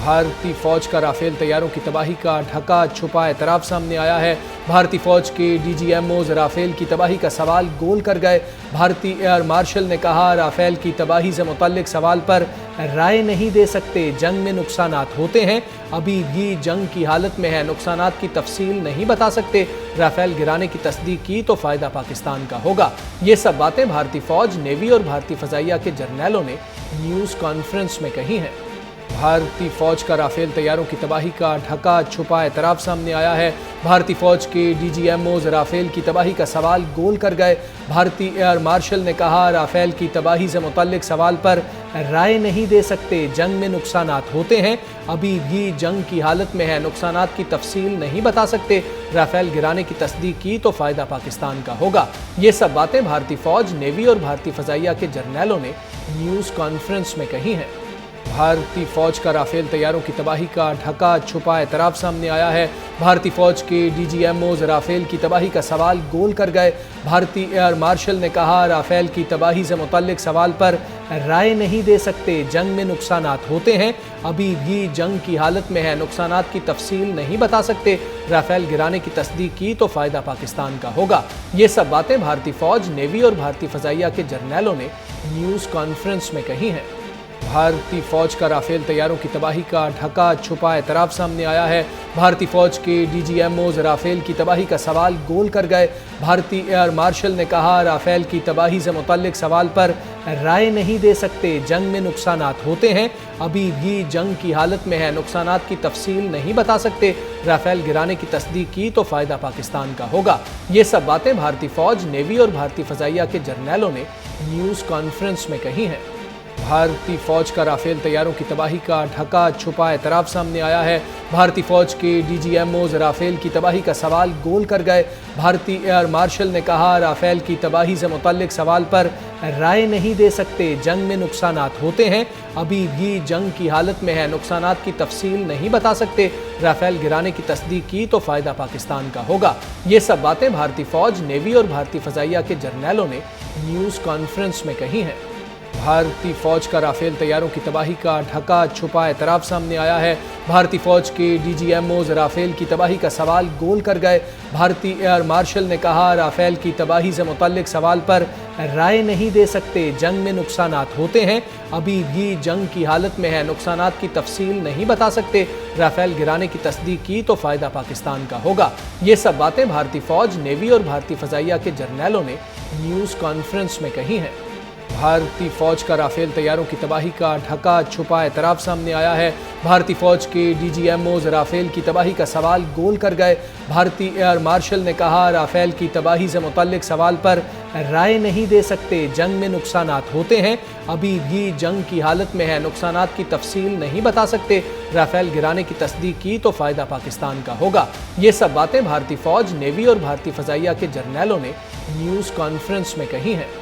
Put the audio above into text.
بھارتی فوج کا رافیل طیاروں کی تباہی کا ڈھکا چھپا اعتراف سامنے آیا ہے۔ بھارتی فوج کے D G M Os Rafale کی تباہی کا سوال گول کر گئے۔ بھارتی ایئر مارشل نے کہا، رافیل کی تباہی سے متعلق سوال پر رائے نہیں دے سکتے، جنگ میں نقصانات ہوتے ہیں، ابھی بھی جنگ کی حالت میں ہے، نقصانات کی تفصیل نہیں بتا سکتے، رافیل گرانے کی تصدیق کی تو فائدہ پاکستان کا ہوگا۔ یہ سب باتیں بھارتی فوج، نیوی اور بھارتی فضائیہ کے جرنیلوں نے نیوز کانفرنس میں کہی ہیں۔ بھارتی فوج کا رافیل طیاروں کی تباہی کا ڈھکا چھپا اعتراف سامنے آیا ہے۔ بھارتی فوج کے D G M Os Rafale کی تباہی کا سوال گول کر گئے۔ بھارتی ایئر مارشل نے کہا، رافیل کی تباہی سے متعلق سوال پر رائے نہیں دے سکتے، جنگ میں نقصانات ہوتے ہیں، ابھی بھی جنگ کی حالت میں ہے، نقصانات کی تفصیل نہیں بتا سکتے، رافیل گرانے کی تصدیق کی تو فائدہ پاکستان کا ہوگا۔ یہ سب باتیں بھارتی فوج، نیوی اور بھارتی فضائیہ کے جرنیلوں نے نیوز کانفرنس میں کہی ہیں۔ بھارتی فوج کا رافیل طیاروں کی تباہی کا ڈھکا چھپا اعتراف سامنے آیا ہے۔ بھارتی فوج کے D G M Os Rafale کی تباہی کا سوال گول کر گئے۔ بھارتی ایئر مارشل نے کہا، رافیل کی تباہی سے متعلق سوال پر رائے نہیں دے سکتے، جنگ میں نقصانات ہوتے ہیں، ابھی بھی جنگ کی حالت میں ہے، نقصانات کی تفصیل نہیں بتا سکتے، رافیل گرانے کی تصدیق کی تو فائدہ پاکستان کا ہوگا۔ یہ سب باتیں بھارتی فوج، نیوی اور بھارتی فضائیہ کے جرنیلوں نے نیوز کانفرنس میں کہی ہیں۔ بھارتی فوج کا رافیل طیاروں کی تباہی کا ڈھکا چھپا اعتراف سامنے آیا ہے۔ بھارتی فوج کے D G M Os Rafale کی تباہی کا سوال گول کر گئے۔ بھارتی ایئر مارشل نے کہا، رافیل کی تباہی سے متعلق سوال پر رائے نہیں دے سکتے، جنگ میں نقصانات ہوتے ہیں، ابھی بھی جنگ کی حالت میں ہے، نقصانات کی تفصیل نہیں بتا سکتے، رافیل گرانے کی تصدیق کی تو فائدہ پاکستان کا ہوگا۔ یہ سب باتیں بھارتی فوج، نیوی اور بھارتی فضائیہ کے جرنیلوں نے نیوز کانفرنس میں کہی ہیں۔ بھارتی فوج کا رافیل طیاروں کی تباہی کا ڈھکا چھپا اعتراف سامنے آیا ہے۔ بھارتی فوج کے D G M Os Rafale کی تباہی کا سوال گول کر گئے۔ بھارتی ایئر مارشل نے کہا، رافیل کی تباہی سے متعلق سوال پر رائے نہیں دے سکتے، جنگ میں نقصانات ہوتے ہیں، ابھی بھی جنگ کی حالت میں ہے، نقصانات کی تفصیل نہیں بتا سکتے، رافیل گرانے کی تصدیق کی تو فائدہ پاکستان کا ہوگا۔ یہ سب باتیں بھارتی فوج، نیوی اور بھارتی فضائیہ کے جرنیلوں نے نیوز کانفرنس میں کہی ہیں۔ بھارتی فوج کا رافیل طیاروں کی تباہی کا ڈھکا چھپا اعتراف سامنے آیا ہے۔ بھارتی فوج کے D G M Os Rafale کی تباہی کا سوال گول کر گئے۔ بھارتی ایئر مارشل نے کہا، رافیل کی تباہی سے متعلق سوال پر رائے نہیں دے سکتے، جنگ میں نقصانات ہوتے ہیں، ابھی بھی جنگ کی حالت میں ہے، نقصانات کی تفصیل نہیں بتا سکتے، رافیل گرانے کی تصدیق کی تو فائدہ پاکستان کا ہوگا۔ یہ سب باتیں بھارتی فوج، نیوی اور بھارتی فضائیہ کے جرنیلوں نے نیوز کانفرنس میں کہی ہیں۔ بھارتی فوج کا رافیل طیاروں کی تباہی کا ڈھکا چھپا اعتراف سامنے آیا ہے۔ بھارتی فوج کے D G M Os Rafale کی تباہی کا سوال گول کر گئے۔ بھارتی ایئر مارشل نے کہا، رافیل کی تباہی سے متعلق سوال پر رائے نہیں دے سکتے، جنگ میں نقصانات ہوتے ہیں، ابھی بھی جنگ کی حالت میں ہے، نقصانات کی تفصیل نہیں بتا سکتے، رافیل گرانے کی تصدیق کی تو فائدہ پاکستان کا ہوگا۔ یہ سب باتیں بھارتی فوج، نیوی اور بھارتی فضائیہ کے جرنیلوں نے نیوز کانفرنس میں کہی ہیں۔